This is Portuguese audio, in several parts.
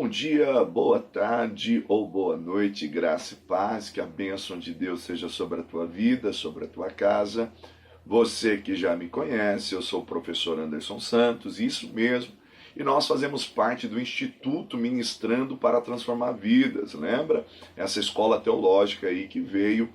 bom dia, boa tarde ou boa noite, graça e paz, que a bênção de Deus seja sobre a tua vida, sobre a tua casa. Você que já me conhece, eu sou o professor Anderson Santos, isso mesmo, e nós fazemos parte do Instituto Ministrando para Transformar Vidas, lembra? Essa escola teológica aí que veio,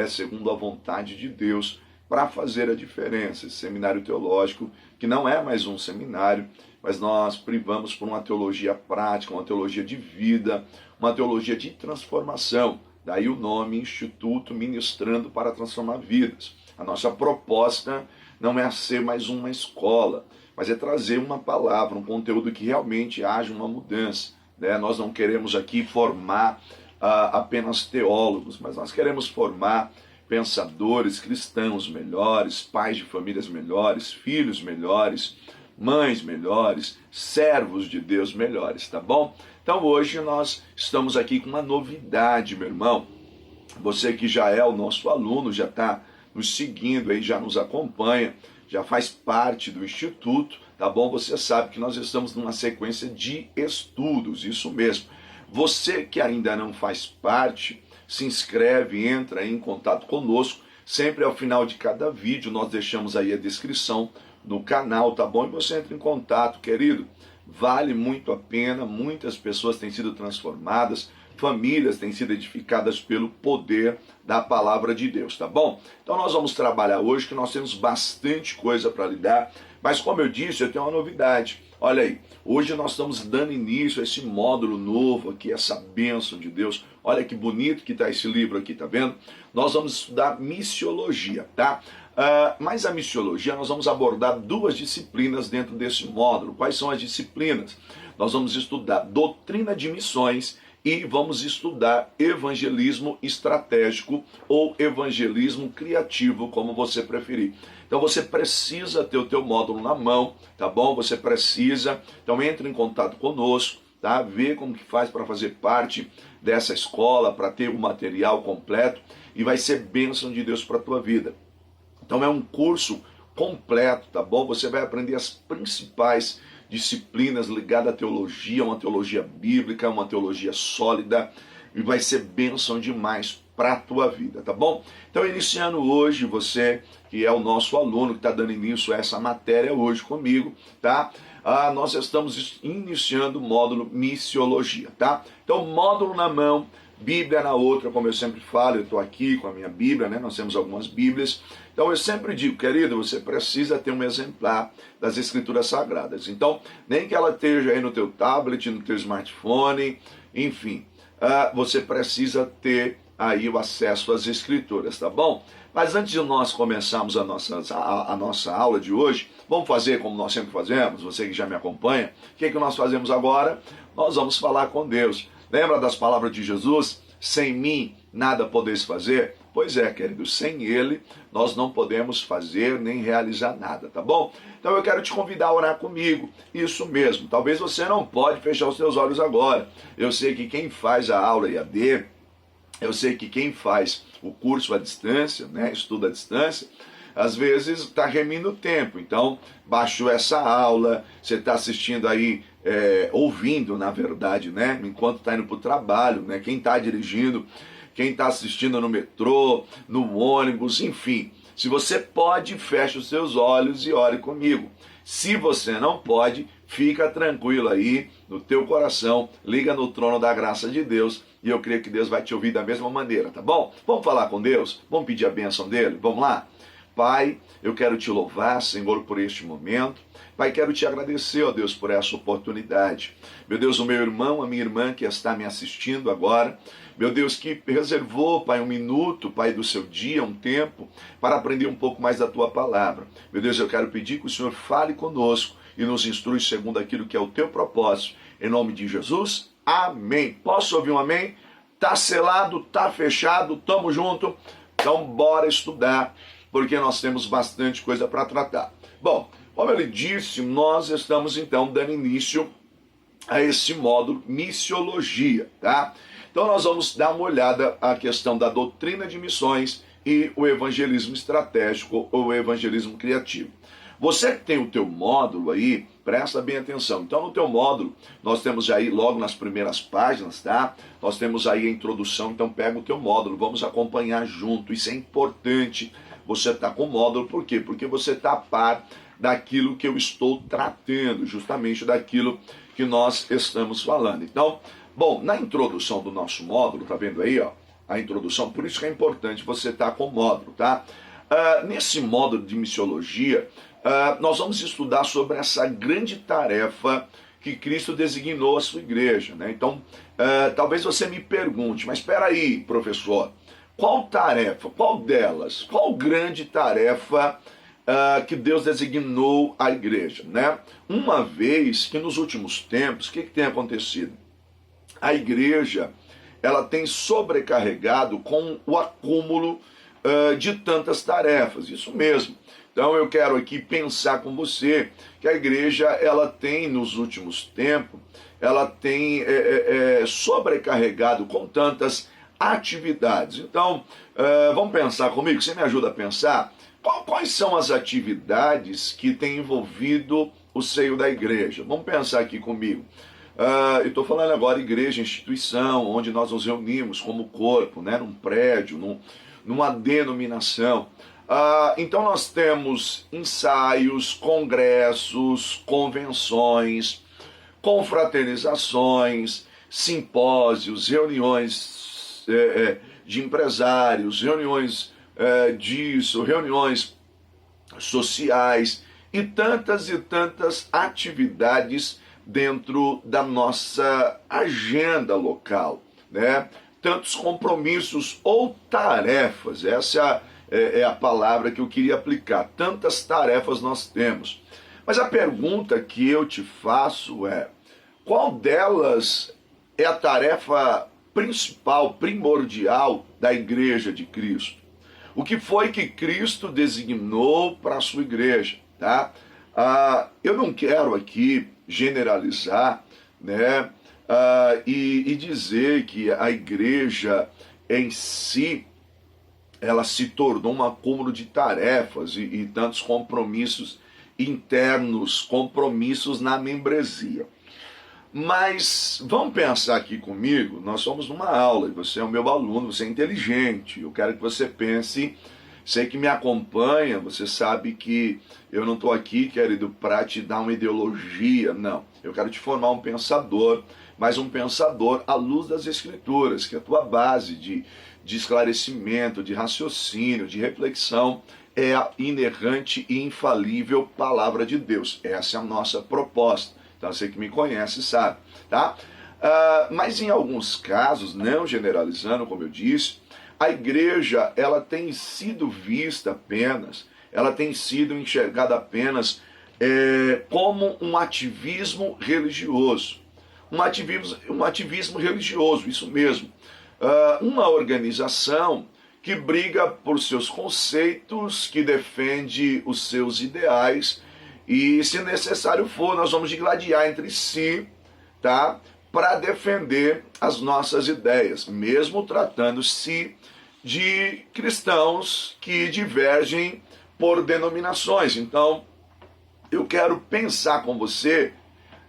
segundo a vontade de Deus, para fazer a diferença. Esse seminário teológico, que não é mais um seminário, mas nós privamos por uma teologia prática, uma teologia de vida, uma teologia de transformação. Daí o nome Instituto Ministrando para Transformar Vidas. A nossa proposta não é ser mais uma escola, mas é trazer uma palavra, um conteúdo que realmente haja uma mudança. Nós não queremos aqui formar apenas teólogos, mas nós queremos formar pensadores cristãos melhores, pais de famílias melhores, filhos melhores, mães melhores, servos de Deus melhores, tá bom? Então hoje nós estamos aqui com uma novidade, meu irmão. Você que já é o nosso aluno, já está nos seguindo aí, já nos acompanha, já faz parte do Instituto, tá bom? Você sabe que nós estamos numa sequência de estudos, isso mesmo. Você que ainda não faz parte, se inscreve, entra em contato conosco. Sempre ao final de cada vídeo nós deixamos aí a descrição no canal, tá bom? E você entra em contato, querido. Vale muito a pena, muitas pessoas têm sido transformadas, famílias têm sido edificadas pelo poder da palavra de Deus, tá bom? Então nós vamos trabalhar hoje, que nós temos bastante coisa para lidar, mas como eu disse, eu tenho uma novidade. Olha aí, hoje nós estamos dando início a esse módulo novo aqui, essa bênção de Deus. Olha que bonito que está esse livro aqui, tá vendo? Nós vamos estudar missiologia, tá? Mas a missiologia, nós vamos abordar duas disciplinas dentro desse módulo. Quais são as disciplinas? Nós vamos estudar doutrina de missões e vamos estudar evangelismo estratégico ou evangelismo criativo, como você preferir. Então você precisa ter o teu módulo na mão, tá bom? Você precisa, então entre em contato conosco, tá? Vê como que faz para fazer parte dessa escola, para ter o material completo e vai ser bênção de Deus para a tua vida. Então é um curso completo, tá bom? Você vai aprender as principais disciplinas ligadas à teologia, uma teologia bíblica, uma teologia sólida, e vai ser bênção demais para a tua vida, tá bom? Então, iniciando hoje, você que é o nosso aluno, que está dando início a essa matéria hoje comigo, tá? Nós estamos iniciando o módulo missiologia, tá? Então, módulo na mão, Bíblia na outra, como eu sempre falo, eu estou aqui com a minha Bíblia, né? Nós temos algumas Bíblias. Então eu sempre digo, querido, você precisa ter um exemplar das Escrituras Sagradas. Então, nem que ela esteja aí no teu tablet, no teu smartphone, enfim, você precisa ter aí o acesso às Escrituras, tá bom? Mas antes de nós começarmos a nossa aula de hoje, vamos fazer como nós sempre fazemos, você que já me acompanha, o que é que nós fazemos agora? Nós vamos falar com Deus. Lembra das palavras de Jesus? Sem mim nada podeis fazer? Pois é, querido, sem Ele nós não podemos fazer nem realizar nada, tá bom? Então eu quero te convidar a orar comigo, isso mesmo. Talvez você não pode fechar os seus olhos agora. Eu sei que quem faz a aula EAD, eu sei que quem faz o curso à distância, né, estuda à distância, às vezes está remindo o tempo. Então, baixou essa aula, você está assistindo aí, ouvindo, na verdade, né? Enquanto está indo para o trabalho, né? Quem está dirigindo, quem está assistindo no metrô, no ônibus, enfim. Se você pode, feche os seus olhos e ore comigo. Se você não pode, fica tranquilo aí no teu coração, liga no trono da graça de Deus e eu creio que Deus vai te ouvir da mesma maneira, tá bom? Vamos falar com Deus? Vamos pedir a bênção dele? Vamos lá? Pai, eu quero te louvar, Senhor, por este momento. Pai, quero te agradecer, ó Deus, por essa oportunidade. Meu Deus, o meu irmão, a minha irmã que está me assistindo agora, meu Deus, que reservou, Pai, um minuto, Pai, do seu dia, um tempo, para aprender um pouco mais da tua palavra. Meu Deus, eu quero pedir que o Senhor fale conosco e nos instrui segundo aquilo que é o teu propósito. Em nome de Jesus, amém. Posso ouvir um amém? Tá selado, tá fechado, tamo junto. Então, bora estudar, porque nós temos bastante coisa para tratar. Bom, como ele disse, nós estamos então dando início a esse módulo missiologia, tá? Então nós vamos dar uma olhada à questão da doutrina de missões e o evangelismo estratégico ou o evangelismo criativo. Você que tem o teu módulo aí, presta bem atenção. Então, no teu módulo, nós temos aí logo nas primeiras páginas, tá? Nós temos aí a introdução, então pega o teu módulo, vamos acompanhar junto. Isso é importante, você tá com o módulo, por quê? Porque você tá a par daquilo que eu estou tratando, justamente daquilo que nós estamos falando. Então, bom, na introdução do nosso módulo, tá vendo aí, ó, a introdução, por isso que é importante você estar com o módulo, tá? Nesse módulo de missiologia, nós vamos estudar sobre essa grande tarefa que Cristo designou à sua igreja, né? Então, talvez você me pergunte, mas espera aí, professor, qual tarefa, qual delas, qual grande tarefa que Deus designou à igreja, né? Uma vez que nos últimos tempos, o que tem acontecido? A igreja, ela tem sobrecarregado com o acúmulo de tantas tarefas, isso mesmo. Então eu quero aqui pensar com você que a igreja, ela tem nos últimos tempos, ela tem sobrecarregado com tantas atividades. Então, vamos pensar comigo, você me ajuda a pensar? Quais são as atividades que têm envolvido o seio da igreja? Vamos pensar aqui comigo. Eu estou falando agora igreja, instituição, onde nós nos reunimos como corpo, né, num prédio, numa denominação. Então nós temos ensaios, congressos, convenções, confraternizações, simpósios, reuniões de empresários, reuniões disso, reuniões sociais e tantas atividades dentro da nossa agenda local, né? Tantos compromissos ou tarefas, essa é a palavra que eu queria aplicar, tantas tarefas nós temos. Mas a pergunta que eu te faço é, qual delas é a tarefa principal, primordial da Igreja de Cristo? O que foi que Cristo designou para a sua igreja, tá? Eu não quero aqui generalizar, né, e dizer que a igreja em si, ela se tornou um acúmulo de tarefas e tantos compromissos internos, compromissos na membresia. Mas vamos pensar aqui comigo, nós somos numa aula, e você é o meu aluno, você é inteligente, eu quero que você pense, sei que me acompanha, você sabe que eu não estou aqui, querido, para te dar uma ideologia, não. Eu quero te formar um pensador, mas um pensador à luz das Escrituras, que é a tua base de esclarecimento, de raciocínio, de reflexão, é a inerrante e infalível palavra de Deus. Essa é a nossa proposta. Então você que me conhece sabe, tá? Mas em alguns casos, não generalizando, como eu disse, a igreja, ela tem sido vista apenas, ela tem sido enxergada apenas como um ativismo religioso. Um ativismo religioso, isso mesmo. Uma organização que briga por seus conceitos, que defende os seus ideais, e se necessário for, nós vamos digladiar entre si, tá? Para defender as nossas ideias, mesmo tratando-se de cristãos que divergem por denominações. Então, eu quero pensar com você,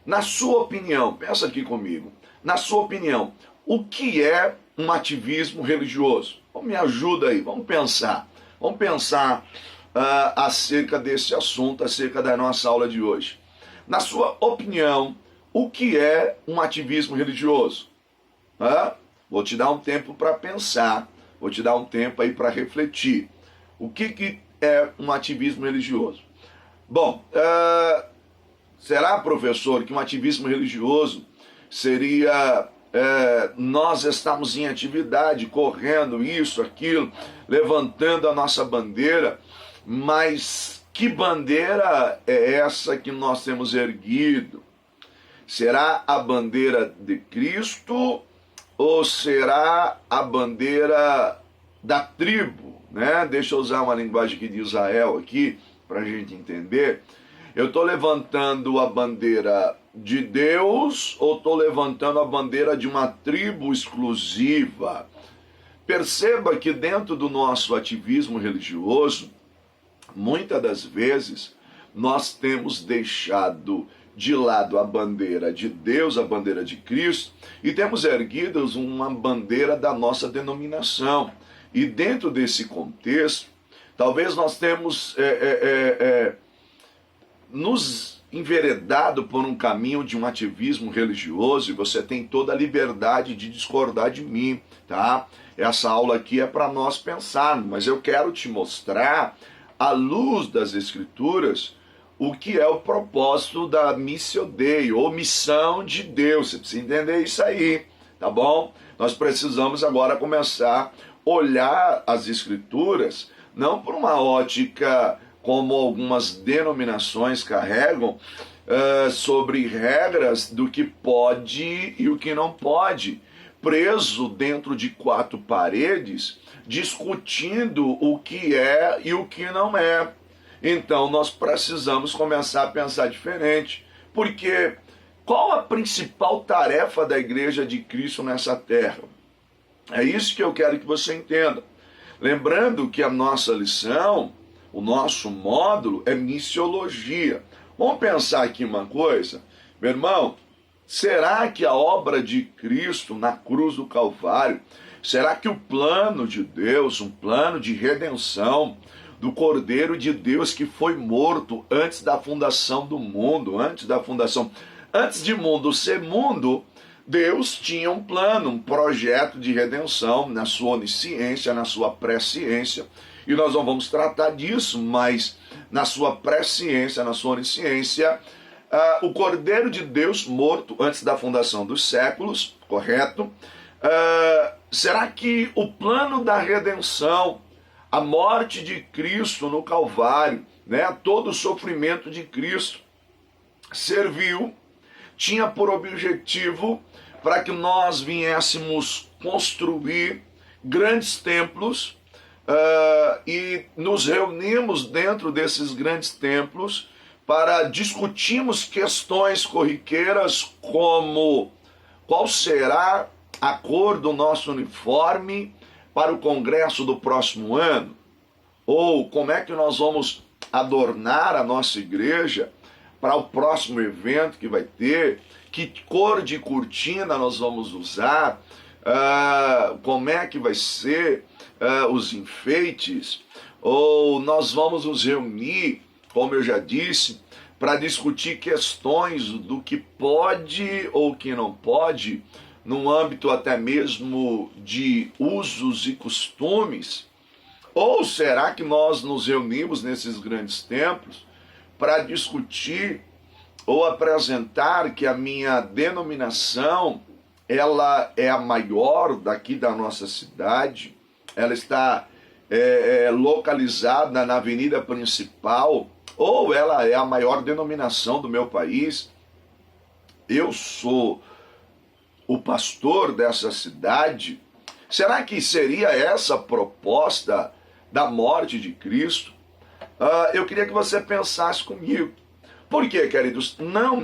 na sua opinião, pensa aqui comigo, na sua opinião, o que é um ativismo religioso? Me ajuda aí, vamos pensar acerca desse assunto, acerca da nossa aula de hoje. Na sua opinião, o que é um ativismo religioso? Vou te dar um tempo para pensar, vou te dar um tempo aí para refletir. O que é um ativismo religioso? Bom, será, professor, que um ativismo religioso seria nós estamos em atividade, correndo isso, aquilo, levantando a nossa bandeira, mas que bandeira é essa que nós temos erguido? Será a bandeira de Cristo ou será a bandeira da tribo, né? Deixa eu usar uma linguagem aqui de Israel aqui, para a gente entender. Eu estou levantando a bandeira de Deus ou estou levantando a bandeira de uma tribo exclusiva? Perceba que dentro do nosso ativismo religioso, muitas das vezes, nós temos deixado de lado a bandeira de Deus, a bandeira de Cristo, e temos erguido uma bandeira da nossa denominação. E dentro desse contexto, talvez nós temos nos enveredado por um caminho de um ativismo religioso, e você tem toda a liberdade de discordar de mim, tá? Essa aula aqui é para nós pensarmos, mas eu quero te mostrar, à luz das Escrituras, o que é o propósito da Missio Dei, ou missão de Deus. Você precisa entender isso aí, tá bom? Nós precisamos agora começar a olhar as Escrituras, não por uma ótica como algumas denominações carregam, sobre regras do que pode e o que não pode, preso dentro de quatro paredes, discutindo o que é e o que não é. Então nós precisamos começar a pensar diferente, porque qual a principal tarefa da Igreja de Cristo nessa terra? É isso que eu quero que você entenda. Lembrando que a nossa lição, o nosso módulo é missiologia. Vamos pensar aqui uma coisa, meu irmão, será que a obra de Cristo na cruz do Calvário, será que o plano de Deus, um plano de redenção do Cordeiro de Deus que foi morto antes da fundação do mundo, antes de mundo ser mundo, Deus tinha um plano, um projeto de redenção na sua onisciência, na sua presciência, e nós não vamos tratar disso, mas na sua presciência, na sua onisciência, o Cordeiro de Deus morto antes da fundação dos séculos, correto? Será que o plano da redenção, a morte de Cristo no Calvário, né, todo o sofrimento de Cristo, serviu, tinha por objetivo para que nós viéssemos construir grandes templos, e nos reunimos dentro desses grandes templos para discutirmos questões corriqueiras como qual será a cor do nosso uniforme para o congresso do próximo ano, ou como é que nós vamos adornar a nossa igreja para o próximo evento que vai ter, que cor de cortina nós vamos usar, como é que vai ser os enfeites, ou nós vamos nos reunir, como eu já disse, para discutir questões do que pode ou que não pode, num âmbito até mesmo de usos e costumes? Ou será que nós nos reunimos nesses grandes templos para discutir ou apresentar que a minha denominação, ela é a maior daqui da nossa cidade, ela está localizada na avenida principal, ou ela é a maior denominação do meu país? Eu sou o pastor dessa cidade. Será que seria essa a proposta da morte de Cristo? Eu queria que você pensasse comigo. Por quê, queridos? Não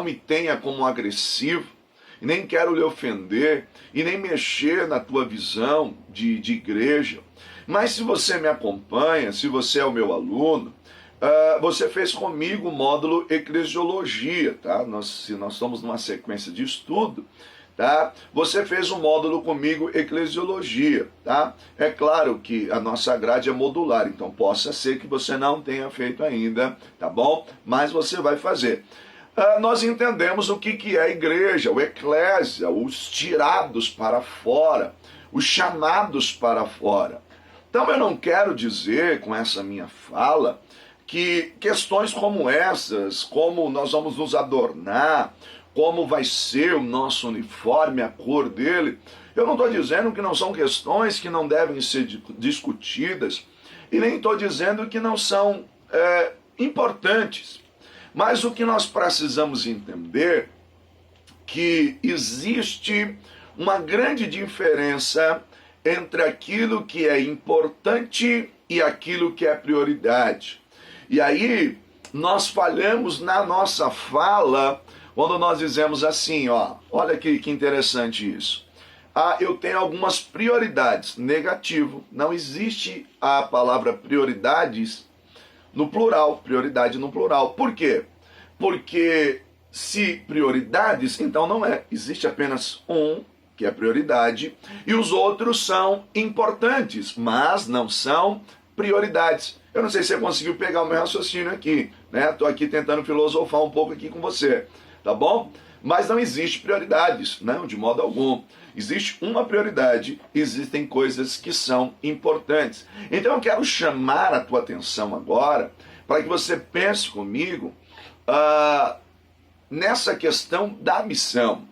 me tenha como agressivo, nem quero lhe ofender e nem mexer na tua visão de igreja. Mas se você me acompanha, se você é o meu aluno, você fez comigo o módulo Eclesiologia, tá? Se nós estamos numa sequência de estudo, tá? Você fez um módulo comigo Eclesiologia, tá? É claro que a nossa grade é modular, então possa ser que você não tenha feito ainda, tá bom? Mas você vai fazer. Nós entendemos o que é a igreja, o eclésia, os tirados para fora, os chamados para fora. Então eu não quero dizer com essa minha fala que questões como essas, como nós vamos nos adornar, como vai ser o nosso uniforme, a cor dele, eu não estou dizendo que não são questões que não devem ser discutidas, e nem estou dizendo que não são importantes. Mas o que nós precisamos entender que existe uma grande diferença entre aquilo que é importante e aquilo que é prioridade. E aí nós falhamos na nossa fala quando nós dizemos assim, olha que interessante isso. Eu tenho algumas prioridades. Negativo. Não existe a palavra prioridades no plural, prioridade no plural. Por quê? Porque se prioridades, então não é. Existe apenas um, que é prioridade, e os outros são importantes, mas não são prioridades. Eu não sei se você conseguiu pegar o meu raciocínio aqui, né? Estou aqui tentando filosofar um pouco aqui com você, tá bom? Mas não existe prioridades, não, de modo algum. Existe uma prioridade, existem coisas que são importantes. Então eu quero chamar a tua atenção agora para que você pense comigo nessa questão da missão,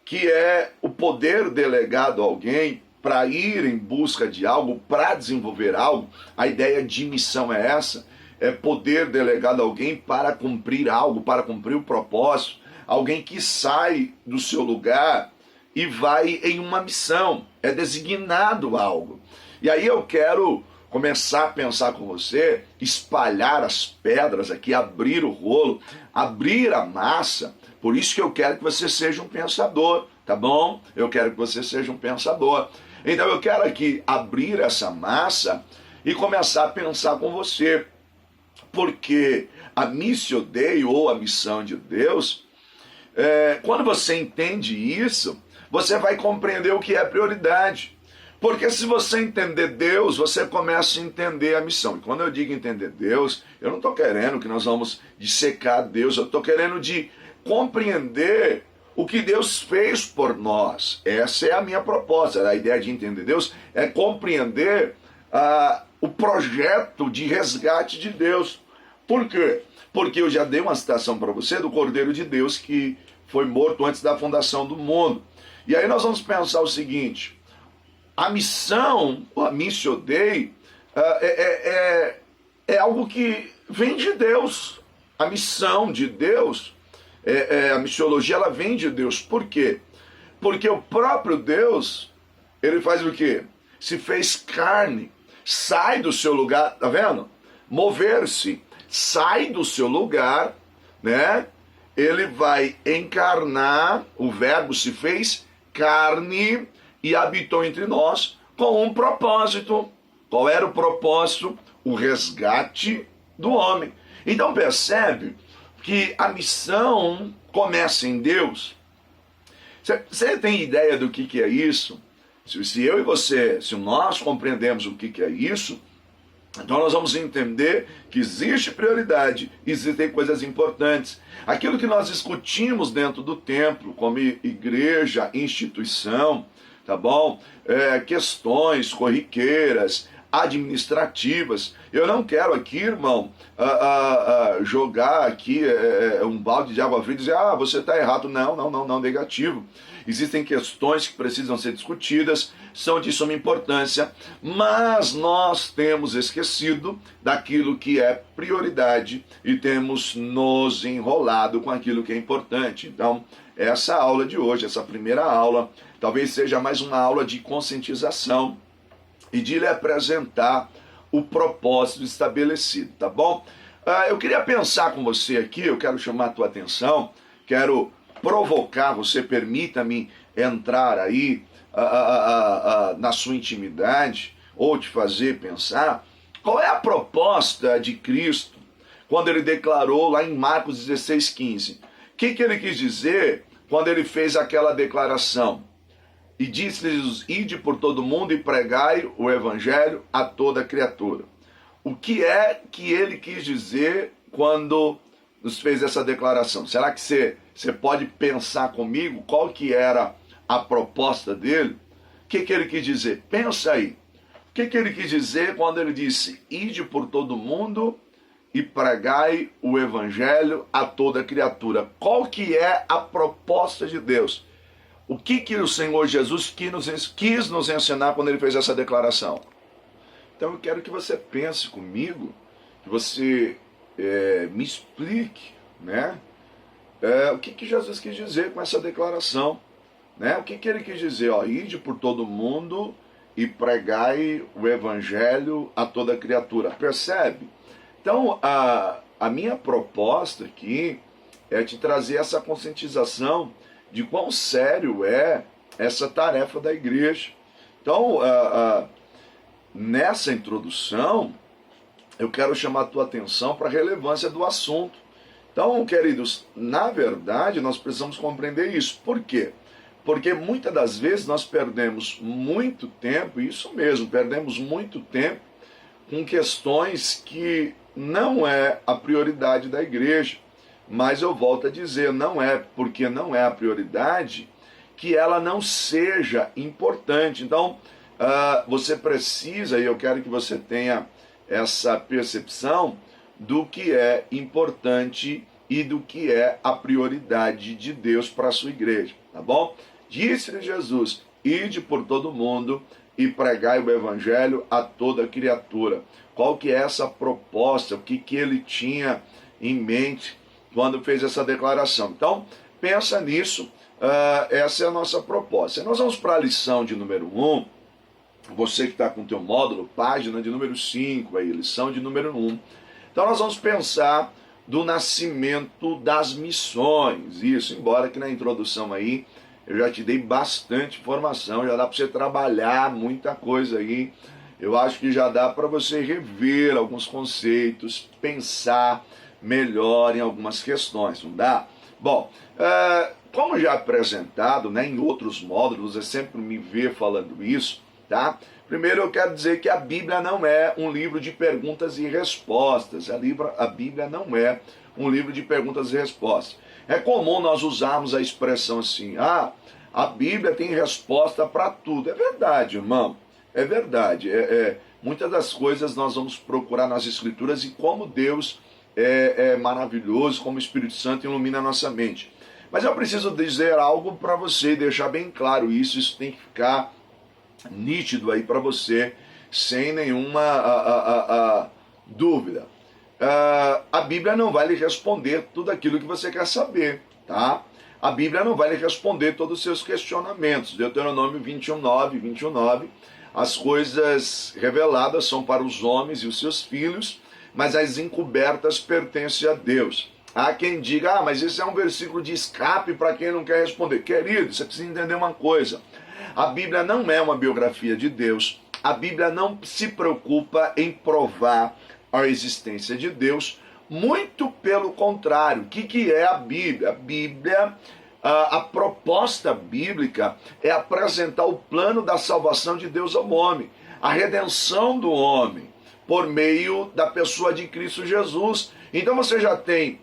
que é o poder delegado a alguém para ir em busca de algo, para desenvolver algo. A ideia de missão é essa, é poder delegado a alguém para cumprir algo, para cumprir o propósito, alguém que sai do seu lugar e vai em uma missão, é designado algo. E aí eu quero começar a pensar com você, espalhar as pedras aqui, abrir o rolo, abrir a massa. Por isso que eu quero que você seja um pensador, tá bom? Eu quero que você seja um pensador. Então eu quero aqui abrir essa massa e começar a pensar com você. Porque a Missio Dei, ou a missão de Deus, quando você entende isso, você vai compreender o que é prioridade. Porque se você entender Deus, você começa a entender a missão. E quando eu digo entender Deus, eu não estou querendo que nós vamos dissecar Deus, eu estou querendo de compreender o que Deus fez por nós. Essa é a minha proposta. A ideia de entender Deus é compreender o projeto de resgate de Deus. Por quê? Porque eu já dei uma citação para você do Cordeiro de Deus que foi morto antes da fundação do mundo. E aí nós vamos pensar o seguinte: a missão, a Missio Dei, é algo que vem de Deus. A missão de Deus, a missiologia, ela vem de Deus. Por quê? Porque o próprio Deus, ele faz o quê? Se fez carne, sai do seu lugar, tá vendo? Mover-se, sai do seu lugar, né? Ele vai encarnar, o verbo se fez carne e habitou entre nós com um propósito. Qual era o propósito? O resgate do homem. Então percebe que a missão começa em Deus. Você tem ideia do que é isso? Se eu e você, se nós compreendemos o que é isso, então nós vamos entender que existe prioridade, existem coisas importantes. Aquilo que nós discutimos dentro do templo, como igreja, instituição, tá bom? Questões corriqueiras, administrativas. Eu não quero aqui, irmão, jogar aqui um balde de água fria e dizer, você está errado. Não, negativo. Existem questões que precisam ser discutidas, são de suma importância, mas nós temos esquecido daquilo que é prioridade e temos nos enrolado com aquilo que é importante. Então, essa aula de hoje, essa primeira aula, talvez seja mais uma aula de conscientização e de lhe apresentar o propósito estabelecido, tá bom? Eu queria pensar com você aqui, eu quero chamar a tua atenção, quero provocar você, permita-me entrar aí na sua intimidade, ou te fazer pensar, qual é a proposta de Cristo, quando ele declarou lá em Marcos 16,15. O que ele quis dizer quando ele fez aquela declaração? E disse-lhes, ide por todo mundo e pregai o evangelho a toda criatura. O que é que ele quis dizer quando nos fez essa declaração? Será que você pode pensar comigo qual que era a proposta dele? O que ele quis dizer? Pensa aí. O que ele quis dizer quando ele disse, ide por todo mundo e pregai o evangelho a toda criatura? Qual que é a proposta de Deus? O que o Senhor Jesus quis nos ensinar quando ele fez essa declaração? Então eu quero que você pense comigo, que você me explique, né? O que Jesus quis dizer com essa declaração? Né? O que ele quis dizer? Ide por todo mundo e pregai o evangelho a toda criatura. Percebe? Então a minha proposta aqui é te trazer essa conscientização de quão sério é essa tarefa da igreja. Então, nessa introdução, eu quero chamar a tua atenção para a relevância do assunto. Então, queridos, na verdade, nós precisamos compreender isso. Por quê? Porque muitas das vezes nós perdemos muito tempo, isso mesmo, perdemos muito tempo com questões que não é a prioridade da igreja. Mas eu volto a dizer, não é porque não é a prioridade que ela não seja importante. Então, você precisa, e eu quero que você tenha essa percepção do que é importante e do que é a prioridade de Deus para a sua igreja, tá bom? Disse-lhe Jesus, ide por todo mundo e pregai o evangelho a toda criatura. Qual que é essa proposta? O que ele tinha em mente quando fez essa declaração? Então, pensa nisso, essa é a nossa proposta. Nós vamos para a lição de número 1, você que está com o teu módulo, página de número 5, aí, lição de número 1. Então nós vamos pensar do nascimento das missões, isso, embora que na introdução aí eu já te dei bastante informação, já dá para você trabalhar muita coisa aí, eu acho que já dá para você rever alguns conceitos, pensar melhor em algumas questões, não dá? Bom, como já apresentado, né, em outros módulos, você sempre me vê falando isso, tá? Primeiro eu quero dizer que a Bíblia não é um livro de perguntas e respostas. A Bíblia não é um livro de perguntas e respostas. É comum nós usarmos a expressão assim, a Bíblia tem resposta para tudo. É verdade, irmão. É verdade. Muitas das coisas nós vamos procurar nas Escrituras e como Deus é maravilhoso, como o Espírito Santo ilumina a nossa mente. Mas eu preciso dizer algo para você, deixar bem claro isso tem que ficar nítido aí para você, sem nenhuma dúvida. A Bíblia não vai lhe responder tudo aquilo que você quer saber, tá? A Bíblia não vai lhe responder todos os seus questionamentos. Deuteronômio 21:9, as coisas reveladas são para os homens e os seus filhos, mas as encobertas pertencem a Deus. Há quem diga, mas esse é um versículo de escape para quem não quer responder. Querido, você precisa entender uma coisa. A Bíblia não é uma biografia de Deus. A Bíblia não se preocupa em provar a existência de Deus. Muito pelo contrário. O que é a Bíblia? A Bíblia, a proposta bíblica é apresentar o plano da salvação de Deus ao homem. A redenção do homem por meio da pessoa de Cristo Jesus. Então você já tem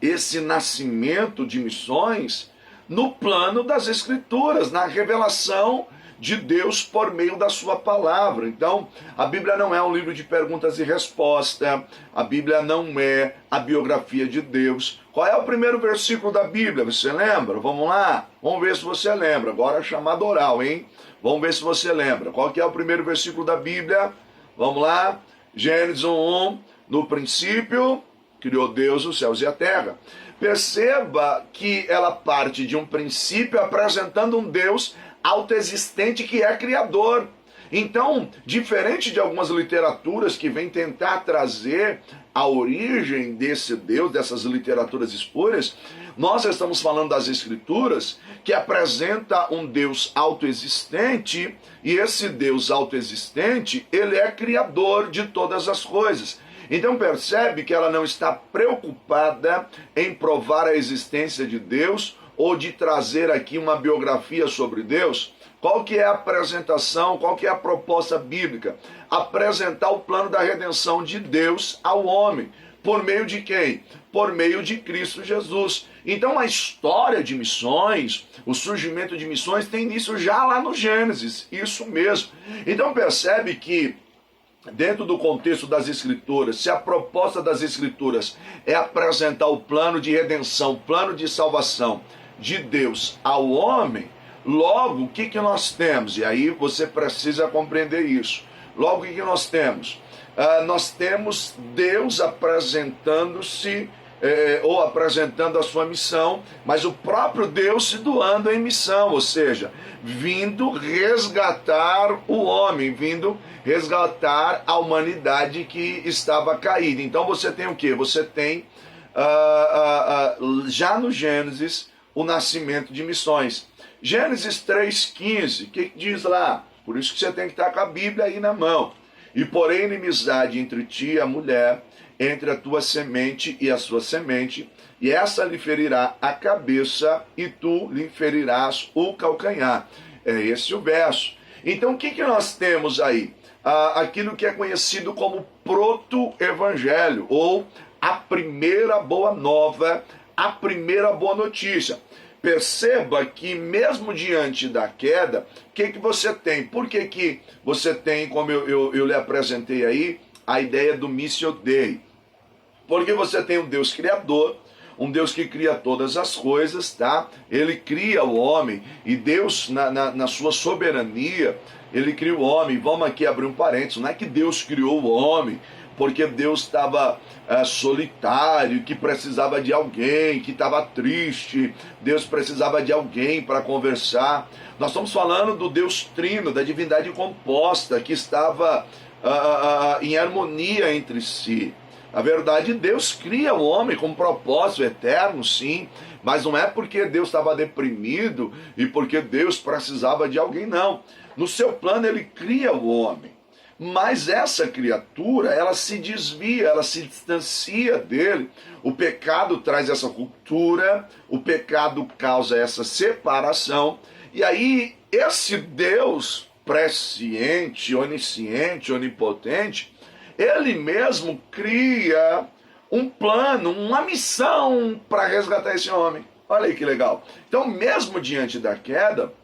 esse nascimento de missões no plano das Escrituras, na revelação de Deus por meio da sua palavra. Então, a Bíblia não é um livro de perguntas e respostas, a Bíblia não é a biografia de Deus. Qual é o primeiro versículo da Bíblia? Você lembra? Vamos lá? Vamos ver se você lembra. Agora é chamada oral, hein? Vamos ver se você lembra. Qual que é o primeiro versículo da Bíblia? Vamos lá? Gênesis 1:1. No princípio, criou Deus os céus e a terra. Perceba que ela parte de um princípio apresentando um Deus autoexistente que é criador. Então, diferente de algumas literaturas que vêm tentar trazer a origem desse Deus, dessas literaturas espúrias, nós estamos falando das Escrituras que apresenta um Deus autoexistente, e esse Deus autoexistente, ele é criador de todas as coisas. Então percebe que ela não está preocupada em provar a existência de Deus ou de trazer aqui uma biografia sobre Deus. Qual que é a apresentação, qual que é a proposta bíblica? Apresentar o plano da redenção de Deus ao homem. Por meio de quem? Por meio de Cristo Jesus. Então a história de missões, o surgimento de missões tem início já lá no Gênesis, isso mesmo. Então percebe que dentro do contexto das Escrituras, se a proposta das Escrituras é apresentar o plano de redenção, o plano de salvação de Deus ao homem, logo o que nós temos? E aí você precisa compreender isso. Logo o que nós temos? Nós temos Deus apresentando-se, ou apresentando a sua missão, mas o próprio Deus se doando em missão, ou seja, vindo resgatar o homem, vindo resgatar a humanidade que estava caída. Então você tem o quê? Você tem, já no Gênesis, o nascimento de missões. Gênesis 3,15, o que diz lá? Por isso que você tem que estar com a Bíblia aí na mão. E porém inimizade entre ti e a mulher, entre a tua semente e a sua semente, e essa lhe ferirá a cabeça, e tu lhe ferirás o calcanhar. É esse o verso. Então o que nós temos aí? Aquilo que é conhecido como proto-evangelho, ou a primeira boa nova, a primeira boa notícia. Perceba que mesmo diante da queda, o que você tem? Por que você tem, como eu lhe apresentei aí, a ideia do Missio Dei? Porque você tem um Deus criador, um Deus que cria todas as coisas, tá? Ele cria o homem, e Deus, na sua soberania, ele cria o homem. Vamos aqui abrir um parênteses, não é que Deus criou o homem porque Deus estava solitário, que precisava de alguém, que estava triste, Deus precisava de alguém para conversar. Nós estamos falando do Deus Trino, da divindade composta, que estava em harmonia entre si. Na verdade, Deus cria o homem com um propósito eterno, sim, mas não é porque Deus estava deprimido e porque Deus precisava de alguém, não. No seu plano, ele cria o homem. Mas essa criatura, ela se desvia, ela se distancia dele. O pecado traz essa ruptura, o pecado causa essa separação. E aí, esse Deus presciente, onisciente, onipotente, ele mesmo cria um plano, uma missão para resgatar esse homem. Olha aí que legal. Então, mesmo diante da queda,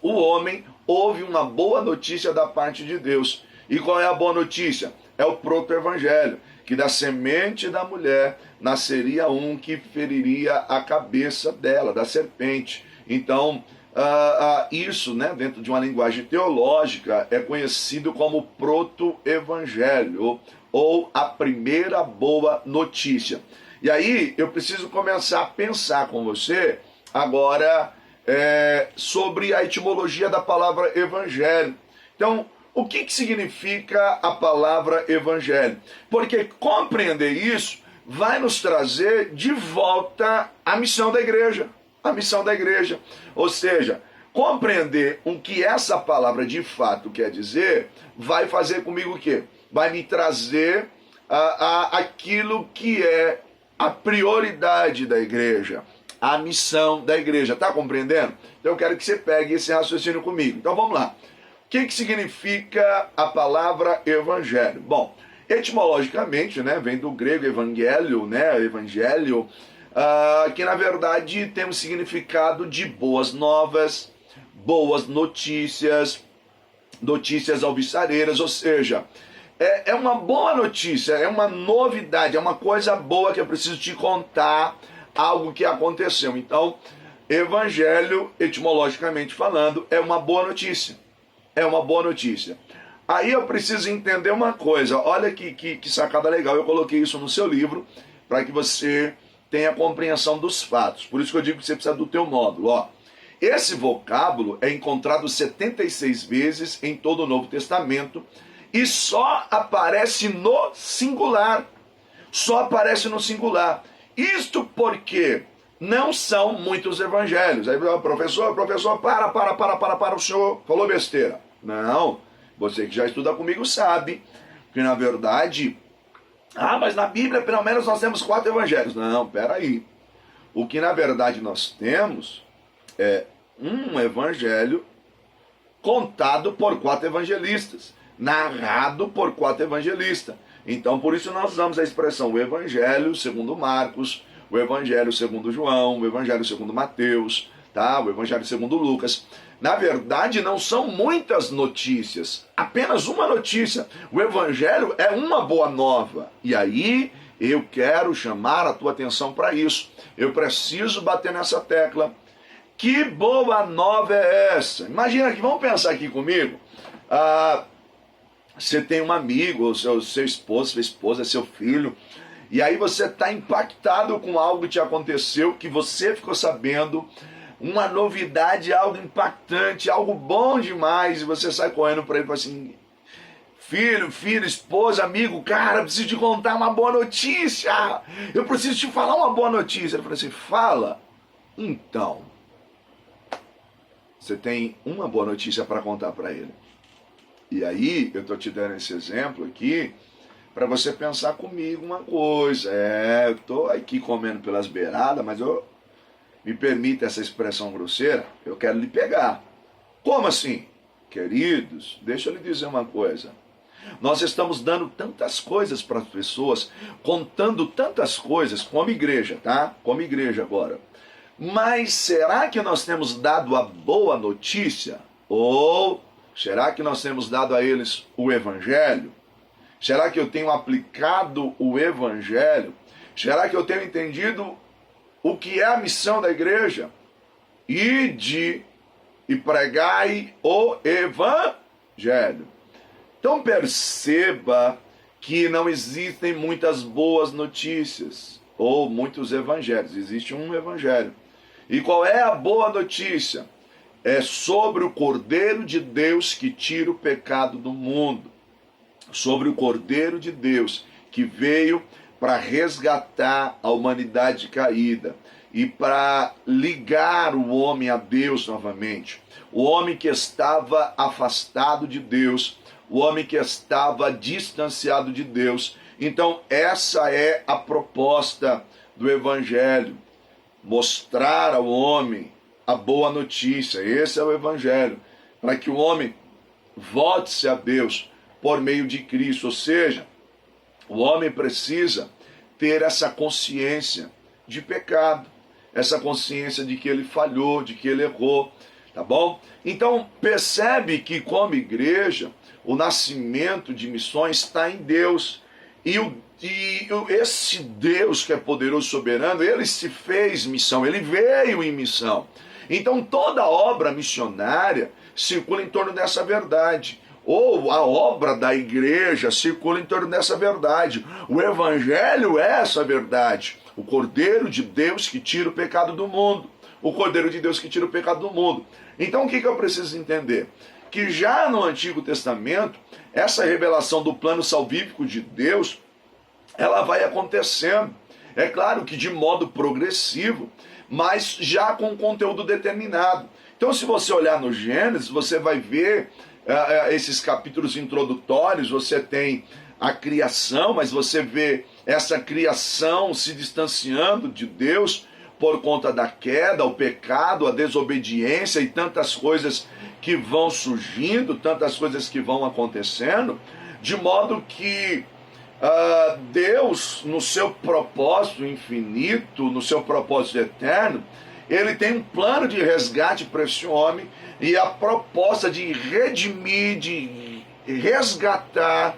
o homem ouve uma boa notícia da parte de Deus. E qual é a boa notícia? É o proto-evangelho, que da semente da mulher nasceria um que feriria a cabeça dela, da serpente. Então, isso, né, dentro de uma linguagem teológica, é conhecido como proto-evangelho, ou a primeira boa notícia. E aí, eu preciso começar a pensar com você, agora, sobre a etimologia da palavra evangelho. Então, o que significa a palavra evangelho? Porque compreender isso vai nos trazer de volta a missão da igreja. A missão da igreja. Ou seja, compreender o que essa palavra de fato quer dizer, vai fazer comigo o quê? Vai me trazer aquilo que é a prioridade da igreja, a missão da igreja. Está compreendendo? Então eu quero que você pegue esse raciocínio comigo. Então vamos lá. O que significa a palavra evangelho? Bom, etimologicamente, né, vem do grego evangelho, né, evangelho, que na verdade tem um significado de boas novas, boas notícias, notícias alvissareiras, ou seja, é uma boa notícia, é uma novidade, é uma coisa boa que eu preciso te contar, algo que aconteceu. Então, evangelho, etimologicamente falando, é uma boa notícia. É uma boa notícia. Aí eu preciso entender uma coisa. Olha que sacada legal. Eu coloquei isso no seu livro para que você tenha compreensão dos fatos. Por isso que eu digo que você precisa do teu módulo. Ó, esse vocábulo é encontrado 76 vezes em todo o Novo Testamento e só aparece no singular. Só aparece no singular. Isto porque não são muitos evangelhos. Aí, professor, para, o senhor falou besteira. Não, você que já estuda comigo sabe que na verdade, mas na Bíblia pelo menos nós temos 4 evangelhos. Não, peraí. O que na verdade nós temos é um evangelho contado por 4 evangelistas, narrado por 4 evangelistas. Então por isso nós usamos a expressão o evangelho segundo Marcos, o evangelho segundo João, o evangelho segundo Mateus, tá? O evangelho segundo Lucas. Na verdade, não são muitas notícias, apenas uma notícia. O evangelho é uma boa nova. E aí, eu quero chamar a tua atenção para isso. Eu preciso bater nessa tecla. Que boa nova é essa? Imagina que, vamos pensar aqui comigo. Você tem um amigo, ou seu esposo, sua esposa, seu filho, e aí você está impactado com algo que te aconteceu, que você ficou sabendo, uma novidade, algo impactante, algo bom demais, e você sai correndo para ele e fala assim: filho, esposa, amigo, cara, preciso te contar uma boa notícia, eu preciso te falar uma boa notícia. Ele fala assim: fala. Então, você tem uma boa notícia para contar para ele. E aí, eu estou te dando esse exemplo aqui para você pensar comigo uma coisa. Eu estou aqui comendo pelas beiradas, mas me permita essa expressão grosseira, eu quero lhe pegar. Como assim? Queridos, deixa eu lhe dizer uma coisa. Nós estamos dando tantas coisas para as pessoas, contando tantas coisas, como igreja, tá? Como igreja agora. Mas será que nós temos dado a boa notícia? Ou será que nós temos dado a eles o evangelho? Será que eu tenho aplicado o evangelho? Será que eu tenho entendido o que é a missão da igreja? Ide e pregai o evangelho. Então perceba que não existem muitas boas notícias ou muitos evangelhos. Existe um evangelho. E qual é a boa notícia? É sobre o Cordeiro de Deus que tira o pecado do mundo. Sobre o Cordeiro de Deus que veio para resgatar a humanidade caída e para ligar o homem a Deus novamente. O homem que estava afastado de Deus, o homem que estava distanciado de Deus. Então essa é a proposta do Evangelho. Mostrar ao homem a boa notícia. Esse é o Evangelho. Para que o homem volte-se a Deus por meio de Cristo. Ou seja, o homem precisa ter essa consciência de pecado. Essa consciência de que ele falhou, de que ele errou. Tá bom? Então percebe que como igreja, o nascimento de missões está em Deus. E esse Deus que é poderoso e soberano, ele se fez missão, ele veio em missão. Então toda obra missionária circula em torno dessa verdade. Ou a obra da igreja circula em torno dessa verdade. O evangelho é essa verdade. O Cordeiro de Deus que tira o pecado do mundo. O Cordeiro de Deus que tira o pecado do mundo. Então o que eu preciso entender? Que já no Antigo Testamento, essa revelação do plano salvífico de Deus, ela vai acontecendo. É claro que de modo progressivo, mas já com um conteúdo determinado. Então se você olhar no Gênesis, você vai ver esses capítulos introdutórios, você tem a criação, mas você vê essa criação se distanciando de Deus por conta da queda, o pecado, a desobediência e tantas coisas que vão surgindo, tantas coisas que vão acontecendo, de modo que Deus, no seu propósito infinito, no seu propósito eterno, ele tem um plano de resgate para esse homem e a proposta de redimir, de resgatar,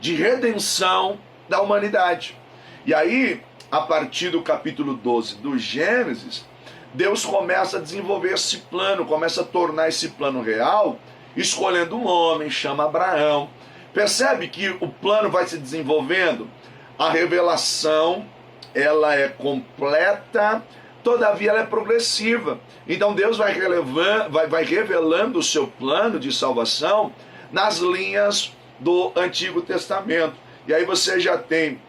de redenção da humanidade. E aí, a partir do capítulo 12 do Gênesis, Deus começa a desenvolver esse plano, começa a tornar esse plano real, escolhendo um homem, chama Abraão. Percebe que o plano vai se desenvolvendo? A revelação, ela é completa, todavia ela é progressiva. Então Deus vai revelando o seu plano de salvação nas linhas do Antigo Testamento. E aí você já tem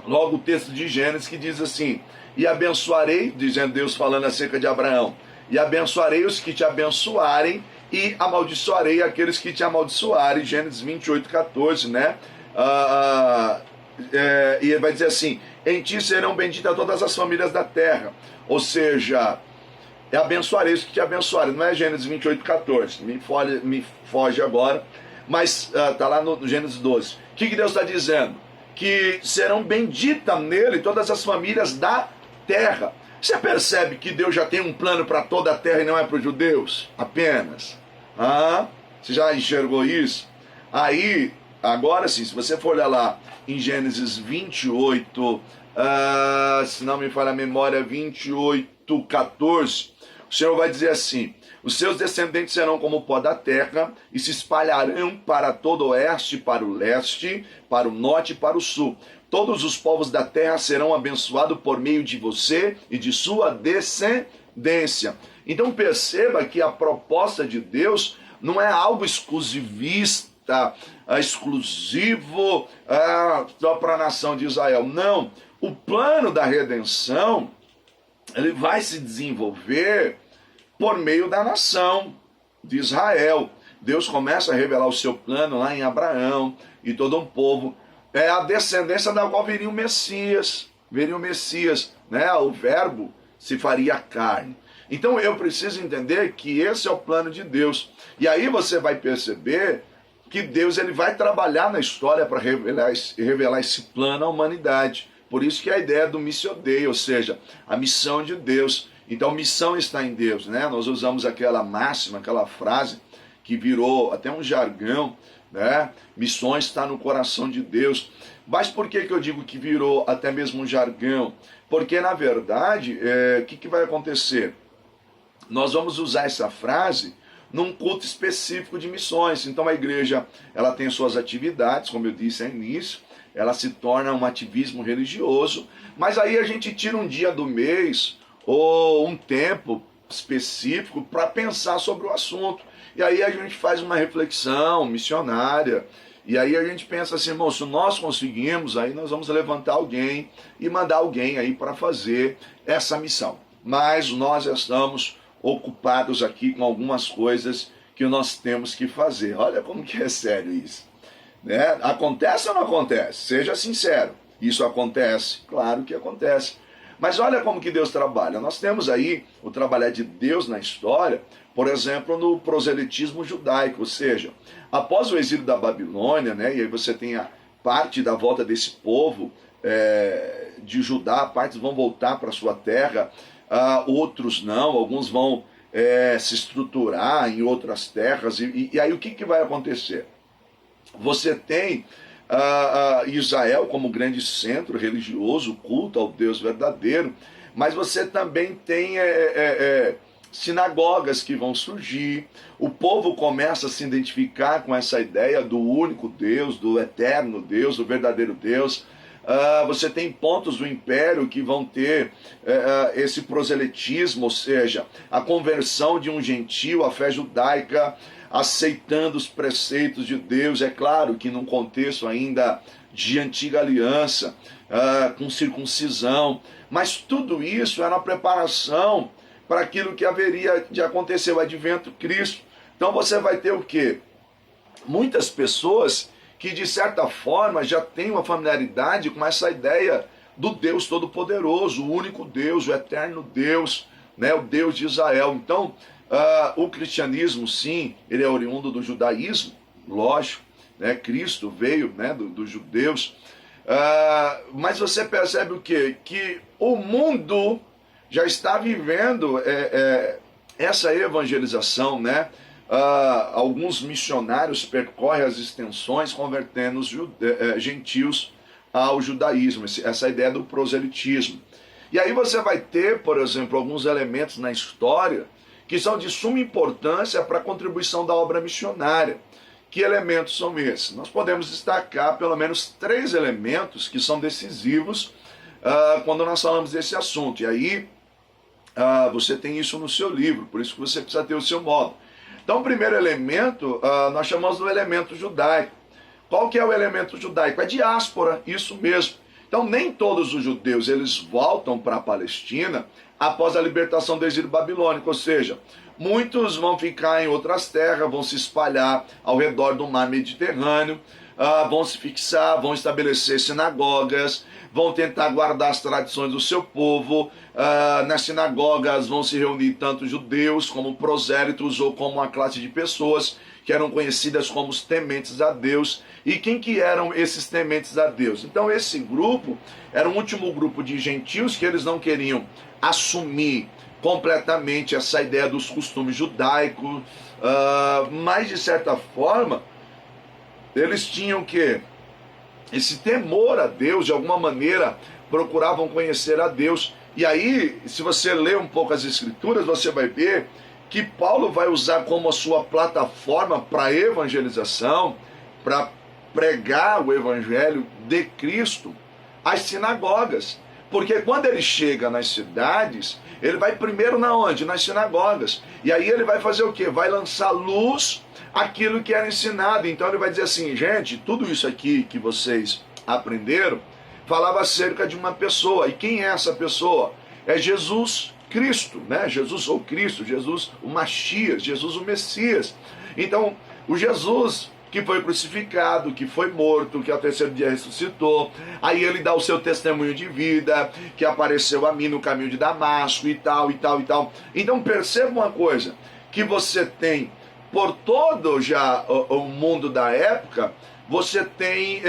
logo o texto de Gênesis que diz assim: e abençoarei, dizendo Deus falando acerca de Abraão, e abençoarei os que te abençoarem, e amaldiçoarei aqueles que te amaldiçoarem. Gênesis 28, 14, né? E ele vai dizer assim: em ti serão benditas todas as famílias da terra. Ou seja, abençoarei os que te abençoarem. Não é Gênesis 28, 14, me foge agora, mas está lá no Gênesis 12. O que Deus está dizendo? Que serão benditas nele todas as famílias da terra. Você percebe que Deus já tem um plano para toda a terra e não é para os judeus apenas? Você já enxergou isso? Aí, agora sim, se você for olhar lá em Gênesis 28, se não me falha a memória, 28, 14, o Senhor vai dizer assim: os seus descendentes serão como o pó da terra e se espalharão para todo o oeste, para o leste, para o norte e para o sul. Todos os povos da terra serão abençoados por meio de você e de sua descendência. Então perceba que a proposta de Deus não é algo exclusivista, exclusivo só para a nação de Israel. Não, o plano da redenção, ele vai se desenvolver por meio da nação de Israel. Deus começa a revelar o seu plano lá em Abraão e todo um povo. É a descendência da qual viria o Messias, né? O verbo se faria carne. Então eu preciso entender que esse é o plano de Deus. E aí você vai perceber que Deus ele vai trabalhar na história para revelar esse plano à humanidade. Por isso que a ideia do Missio Dei, ou seja, a missão de Deus. Então missão está em Deus, né? Nós usamos aquela máxima, aquela frase que virou até um jargão, né? Missões está no coração de Deus. Mas por que eu digo que virou até mesmo um jargão? Porque na verdade, o que vai acontecer? Nós vamos usar essa frase num culto específico de missões. Então a igreja ela tem suas atividades, como eu disse no início, ela se torna um ativismo religioso, mas aí a gente tira um dia do mês ou um tempo específico para pensar sobre o assunto. E aí a gente faz uma reflexão missionária, e aí a gente pensa assim, irmão, se nós conseguimos, aí nós vamos levantar alguém e mandar alguém aí para fazer essa missão. Mas nós já estamos ocupados aqui com algumas coisas que nós temos que fazer. Olha como que é sério isso, né? Acontece ou não acontece? Seja sincero. Isso acontece? Claro que acontece. Mas olha como que Deus trabalha. Nós temos aí o trabalhar de Deus na história, por exemplo, no proselitismo judaico, ou seja, após o exílio da Babilônia, né, e aí você tem a parte da volta desse povo de Judá, partes vão voltar para sua terra, outros não, alguns vão se estruturar em outras terras, e aí o que vai acontecer? Você tem Israel como grande centro religioso, culto ao Deus verdadeiro, mas você também tem sinagogas que vão surgir, o povo começa a se identificar com essa ideia do único Deus, do eterno Deus, do verdadeiro Deus. Você tem pontos do império que vão ter esse proselitismo, ou seja, a conversão de um gentio à fé judaica, aceitando os preceitos de Deus, é claro que num contexto ainda de antiga aliança, com circuncisão, mas tudo isso era uma preparação para aquilo que haveria de acontecer, o advento de Cristo. Então você vai ter o quê? Muitas pessoas que de certa forma já têm uma familiaridade com essa ideia do Deus Todo-Poderoso, o único Deus, o eterno Deus, né, o Deus de Israel. Então, o cristianismo, sim, ele é oriundo do judaísmo, lógico, né? Cristo veio, né, dos judeus, mas você percebe o quê? Que o mundo já está vivendo essa evangelização, né? Alguns missionários percorrem as extensões convertendo os gentios ao judaísmo, essa ideia do proselitismo. E aí você vai ter, por exemplo, alguns elementos na história que são de suma importância para a contribuição da obra missionária. Que elementos são esses? Nós podemos destacar pelo menos 3 elementos que são decisivos quando nós falamos desse assunto. E aí você tem isso no seu livro, por isso que você precisa ter o seu modo. Então o primeiro elemento nós chamamos do elemento judaico. Qual que é o elemento judaico? É diáspora, isso mesmo. Então nem todos os judeus eles voltam para a Palestina após a libertação do exílio babilônico, ou seja, muitos vão ficar em outras terras, vão se espalhar ao redor do mar Mediterrâneo, vão se fixar, vão estabelecer sinagogas, vão tentar guardar as tradições do seu povo. Nas sinagogas vão se reunir tanto judeus como prosélitos ou como uma classe de pessoas que eram conhecidas como os tementes a Deus. E quem que eram esses tementes a Deus? Então esse grupo era um último grupo de gentios que eles não queriam assumir completamente essa ideia dos costumes judaicos, mas de certa forma eles tinham que esse temor a Deus, de alguma maneira procuravam conhecer a Deus. E aí, se você ler um pouco as escrituras, você vai ver que Paulo vai usar como a sua plataforma para evangelização, para pregar o evangelho de Cristo, as sinagogas. Porque quando ele chega nas cidades, ele vai primeiro na onde? Nas sinagogas. E aí ele vai fazer o quê? Vai lançar luz àquilo que era ensinado. Então ele vai dizer assim, gente, tudo isso aqui que vocês aprenderam, falava acerca de uma pessoa. E quem é essa pessoa? É Jesus Cristo, né? Jesus ou Cristo, Jesus o Mashiach, Jesus o Messias. Então, O Jesus que foi crucificado, que foi morto, que ao terceiro dia ressuscitou, aí ele dá o seu testemunho de vida, que apareceu a mim no caminho de Damasco e tal, e tal, e tal. Então perceba uma coisa, que você tem por todo já o mundo da época, você tem,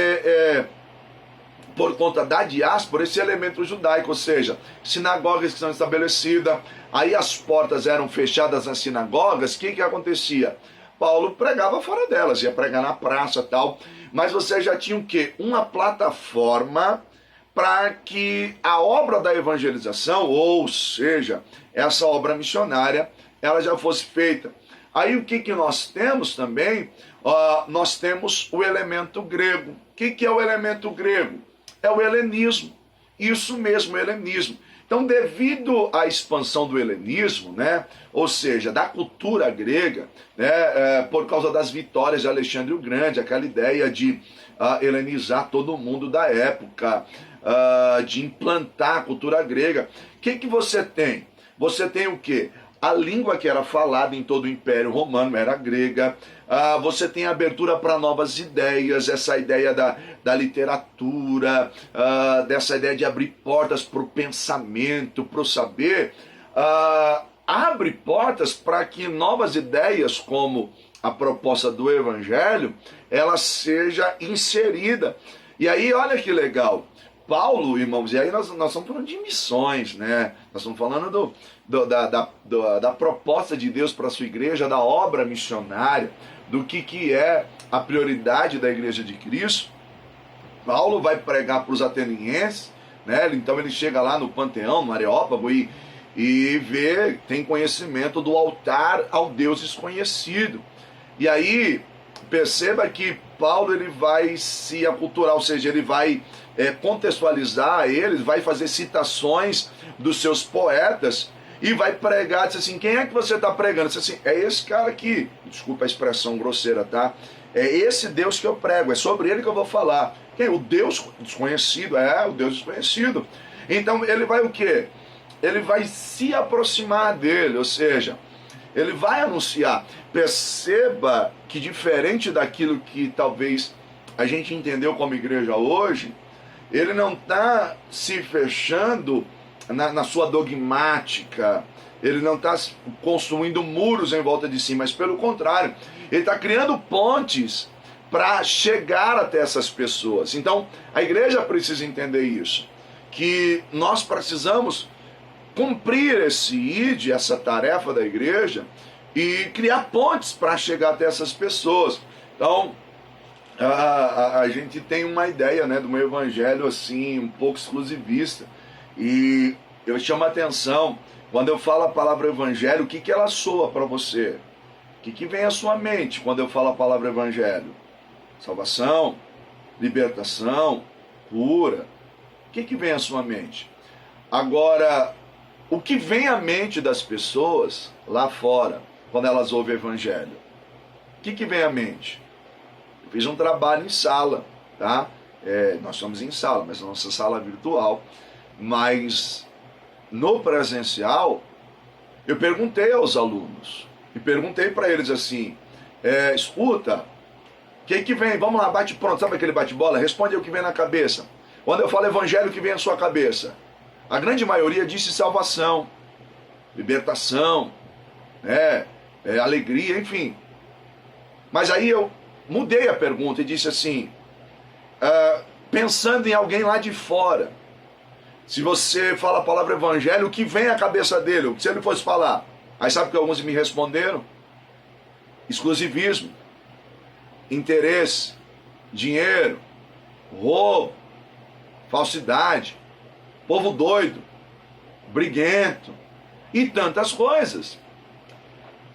por conta da diáspora, esse elemento judaico, ou seja, sinagogas que são estabelecidas, aí as portas eram fechadas nas sinagogas, o que acontecia? Paulo pregava fora delas, ia pregar na praça e tal, mas você já tinha o quê? Uma plataforma para que a obra da evangelização, ou seja, essa obra missionária, ela já fosse feita. Aí o que nós temos também? Nós temos o elemento grego. O que é o elemento grego? É o helenismo. Isso mesmo, o helenismo. Então, devido à expansão do helenismo, né, ou seja, da cultura grega, né, por causa das vitórias de Alexandre o Grande, aquela ideia de helenizar todo mundo da época, de implantar a cultura grega, o que você tem? Você tem o quê? A língua que era falada em todo o Império Romano era grega. Você tem abertura para novas ideias, essa ideia da literatura, dessa ideia de abrir portas para o pensamento, para o saber. Abre portas para que novas ideias, como a proposta do Evangelho, ela seja inserida. E aí, olha que legal. Paulo, irmãos, e aí nós estamos falando de missões, né? Nós estamos falando da proposta de Deus para a sua igreja, da obra missionária, do que é a prioridade da igreja de Cristo. Paulo vai pregar para os atenienses, né? Então ele chega lá no Panteão, no Areópago, e vê, tem conhecimento do altar ao Deus desconhecido. E aí, perceba que Paulo ele vai se aculturar, ou seja, ele vai contextualizar eles, vai fazer citações dos seus poetas e vai pregar, diz assim, quem é que você está pregando? Diz assim, é esse cara aqui, desculpa a expressão grosseira, tá? É esse Deus que eu prego, é sobre ele que eu vou falar. Quem? O Deus desconhecido, o Deus desconhecido. Então ele vai o quê? Ele vai se aproximar dele, ou seja, ele vai anunciar. Perceba que diferente daquilo que talvez a gente entendeu como igreja hoje, ele não está se fechando na sua dogmática, ele não está construindo muros em volta de si, mas pelo contrário, ele está criando pontes para chegar até essas pessoas. Então, a igreja precisa entender isso, que nós precisamos cumprir esse ID, essa tarefa da igreja, e criar pontes para chegar até essas pessoas. Então, a gente tem uma ideia, né, de um evangelho assim, um pouco exclusivista, e eu chamo a atenção, quando eu falo a palavra evangelho, o que ela soa para você? O que vem à sua mente quando eu falo a palavra evangelho? Salvação, libertação, cura. O que vem à sua mente? Agora, o que vem à mente das pessoas lá fora, quando elas ouvem o evangelho? O que vem à mente? Eu fiz um trabalho em sala, tá? Nós estamos em sala, mas a nossa sala é virtual. Mas no presencial, eu perguntei aos alunos, e perguntei para eles assim, escuta, o que vem? Vamos lá, bate pronto, sabe aquele bate-bola? Responde o que vem na cabeça. Quando eu falo evangelho, o que vem à sua cabeça? A grande maioria disse salvação, libertação, alegria, enfim. Mas aí eu mudei a pergunta e disse assim, pensando em alguém lá de fora, se você fala a palavra evangelho, o que vem à cabeça dele? Se ele fosse falar, aí sabe o que alguns me responderam? Exclusivismo, interesse, dinheiro, roubo, falsidade, povo doido, briguento e tantas coisas.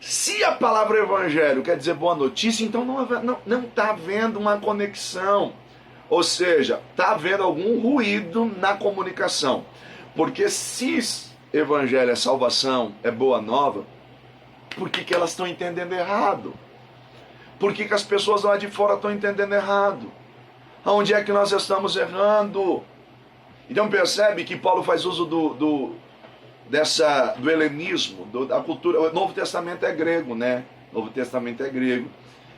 Se a palavra evangelho quer dizer boa notícia, então não está havendo uma conexão. Ou seja, está havendo algum ruído na comunicação. Porque se evangelho é salvação, é boa nova, por que elas estão entendendo errado? Por que as pessoas lá de fora estão entendendo errado? Aonde é que nós estamos errando? Então percebe que Paulo faz uso do helenismo, da cultura. O Novo Testamento é grego, né? O Novo Testamento é grego.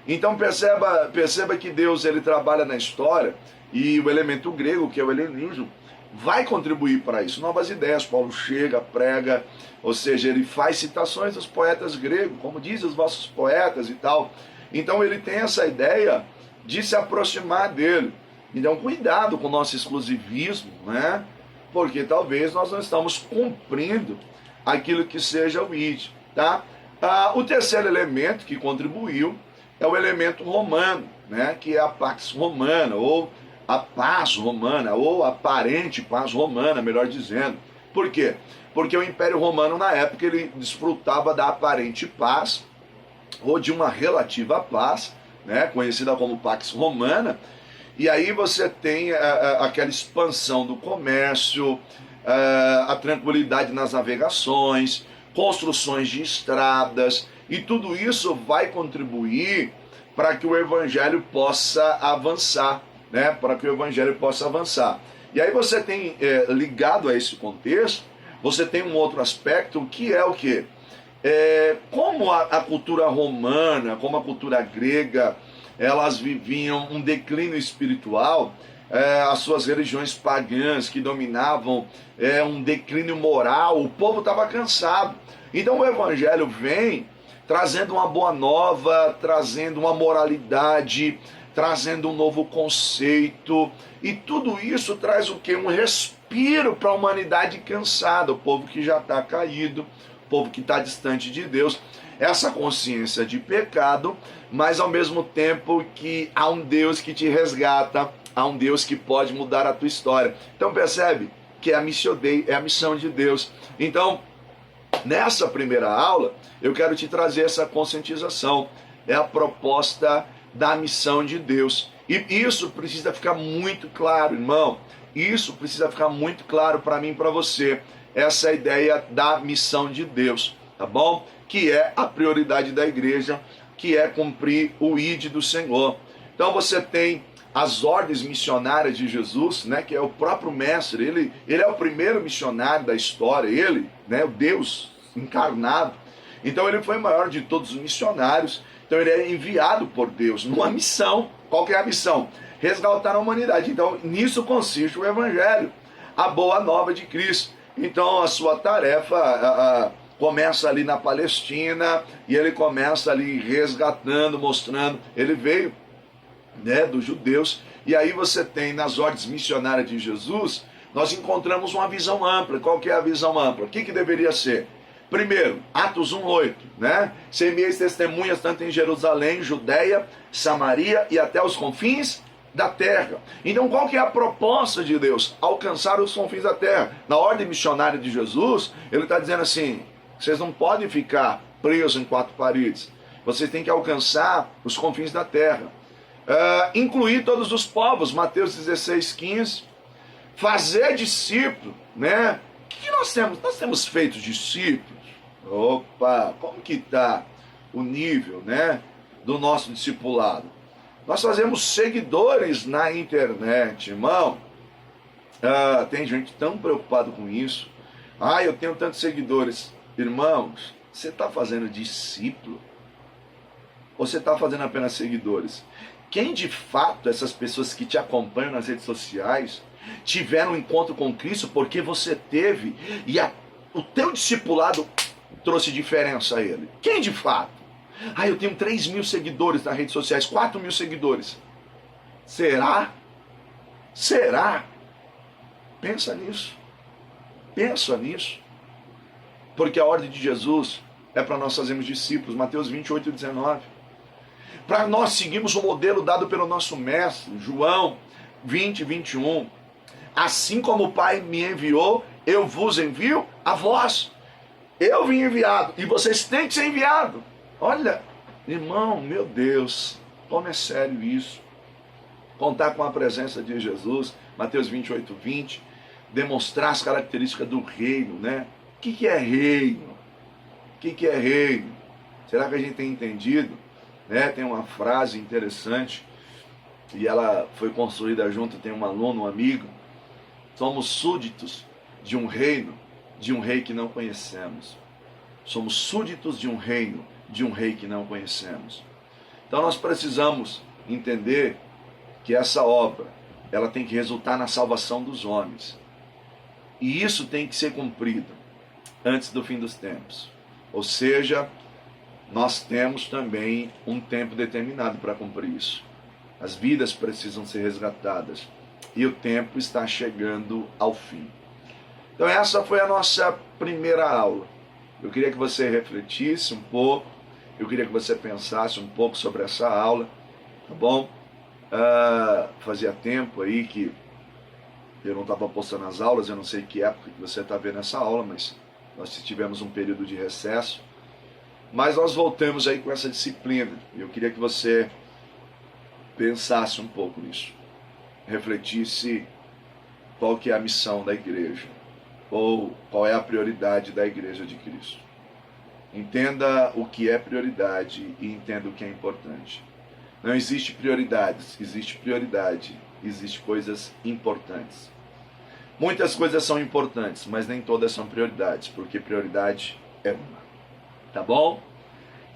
Então perceba que Deus ele trabalha na história e o elemento grego, que é o helenismo, vai contribuir para isso. Novas ideias, Paulo chega, prega, ou seja, ele faz citações dos poetas gregos, como dizem os vossos poetas e tal. Então ele tem essa ideia de se aproximar dele. Então cuidado com o nosso exclusivismo, né? Porque talvez nós não estamos cumprindo aquilo que seja o ID, tá? O terceiro elemento que contribuiu é o elemento romano, né? Que é a Pax Romana, ou a paz romana, ou a aparente paz romana, melhor dizendo. Por quê? Porque o Império Romano, na época, ele desfrutava da aparente paz, ou de uma relativa paz, né? Conhecida como Pax Romana. E aí você tem aquela expansão do comércio, a tranquilidade nas navegações, construções de estradas, e tudo isso vai contribuir para que o evangelho possa avançar, né? Para que o evangelho possa avançar. E aí você tem, ligado a esse contexto, você tem um outro aspecto que é o quê? Como a cultura romana, como a cultura grega, elas viviam um declínio espiritual, as suas religiões pagãs que dominavam um declínio moral, o povo estava cansado. Então o evangelho vem trazendo uma boa nova, trazendo uma moralidade, trazendo um novo conceito, e tudo isso traz o quê? Um respiro para a humanidade cansada, o povo que já está caído, o povo que está distante de Deus, essa consciência de pecado, mas ao mesmo tempo que há um Deus que te resgata, há um Deus que pode mudar a tua história. Então percebe que é a Missio Dei, é a missão de Deus. Então, nessa primeira aula, eu quero te trazer essa conscientização, é a proposta da missão de Deus. E isso precisa ficar muito claro, irmão, isso precisa ficar muito claro para mim e para você, essa ideia da missão de Deus, tá bom? Que é a prioridade da igreja, que é cumprir o ID do Senhor. Então você tem as ordens missionárias de Jesus, né, que é o próprio mestre, ele é o primeiro missionário da história, ele, né, o Deus encarnado. Então ele foi o maior de todos os missionários, então ele é enviado por Deus numa missão. Qual que é a missão? Resgatar a humanidade. Então nisso consiste o evangelho, a boa nova de Cristo. Então a sua tarefa começa ali na Palestina, e ele começa ali resgatando, mostrando, ele veio, né, dos judeus, e aí você tem nas ordens missionárias de Jesus, nós encontramos uma visão ampla. Qual que é a visão ampla? O que deveria ser? Primeiro, Atos 1:8, né? Semeis testemunhas tanto em Jerusalém, Judeia, Samaria e até os confins da terra. Então qual que é a proposta de Deus? Alcançar os confins da terra. Na ordem missionária de Jesus, ele está dizendo assim: vocês não podem ficar presos em quatro paredes, vocês têm que alcançar os confins da terra. Incluir todos os povos, Mateus 16:15, fazer discípulo, né? O que nós temos? Nós temos feito discípulos. Opa, como que está o nível, né, do nosso discipulado? Nós fazemos seguidores na internet, irmão. Tem gente tão preocupada com isso. Eu tenho tantos seguidores. Irmãos, você está fazendo discípulo? Ou você está fazendo apenas seguidores? Quem de fato, essas pessoas que te acompanham nas redes sociais, tiveram um encontro com Cristo porque você teve, e o teu discipulado trouxe diferença a ele? Quem de fato? Eu tenho 3.000 seguidores nas redes sociais, 4.000 seguidores. Será? Será? Pensa nisso. Pensa nisso. Porque a ordem de Jesus é para nós fazermos discípulos, Mateus 28:19. Para nós seguirmos o modelo dado pelo nosso mestre, João 20:21. Assim como o Pai me enviou, eu vos envio a vós. Eu vim enviado e vocês têm que ser enviados. Olha, irmão, meu Deus, como é sério isso. Contar com a presença de Jesus, Mateus 28:20, demonstrar as características do reino, né? O que é reino? O que é reino? Será que a gente tem entendido? Né? Tem uma frase interessante, e ela foi construída junto, tem um aluno, um amigo. Somos súditos de um reino, de um rei que não conhecemos. Somos súditos de um reino, de um rei que não conhecemos. Então nós precisamos entender que essa obra, ela tem que resultar na salvação dos homens. E isso tem que ser cumprido antes do fim dos tempos. Ou seja, nós temos também um tempo determinado para cumprir isso. As vidas precisam ser resgatadas e o tempo está chegando ao fim. Então essa foi a nossa primeira aula. Eu queria que você refletisse um pouco, eu queria que você pensasse um pouco sobre essa aula, tá bom? Fazia tempo aí que eu não estava postando as aulas, eu não sei que época que você está vendo essa aula, mas nós tivemos um período de recesso. Mas nós voltamos aí com essa disciplina. Eu queria que você pensasse um pouco nisso. Refletisse qual que é a missão da igreja. Ou qual é a prioridade da igreja de Cristo. Entenda o que é prioridade e entenda o que é importante. Não existe prioridades, existe prioridade. Existem coisas importantes. Muitas coisas são importantes, mas nem todas são prioridades, porque prioridade é uma. Tá bom?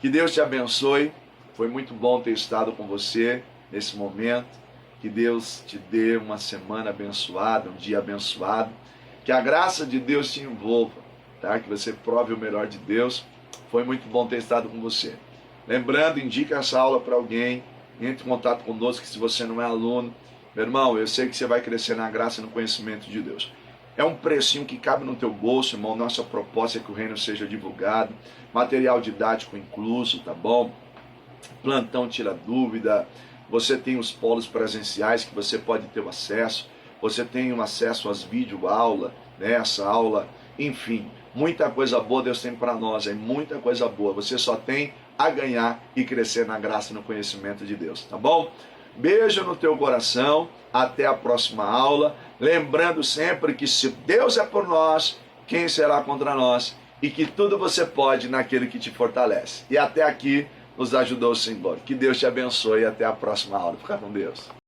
Que Deus te abençoe. Foi muito bom ter estado com você nesse momento. Que Deus te dê uma semana abençoada, um dia abençoado. Que a graça de Deus te envolva, tá? Que você prove o melhor de Deus. Foi muito bom ter estado com você. Lembrando, indica essa aula para alguém. Entre em contato conosco, que se você não é aluno. Meu irmão, eu sei que você vai crescer na graça e no conhecimento de Deus. É um precinho que cabe no teu bolso, irmão. Nossa proposta é que o reino seja divulgado. Material didático incluso, tá bom? Plantão tira dúvida. Você tem os polos presenciais que você pode ter o acesso. Você tem um acesso às videoaulas, né? Essa aula, enfim. Muita coisa boa Deus tem para nós, é muita coisa boa. Você só tem a ganhar e crescer na graça e no conhecimento de Deus, tá bom? Beijo no teu coração, até a próxima aula. Lembrando sempre que se Deus é por nós, quem será contra nós? E que tudo você pode naquele que te fortalece. E até aqui nos ajudou o Senhor. Que Deus te abençoe e até a próxima aula. Fica com Deus.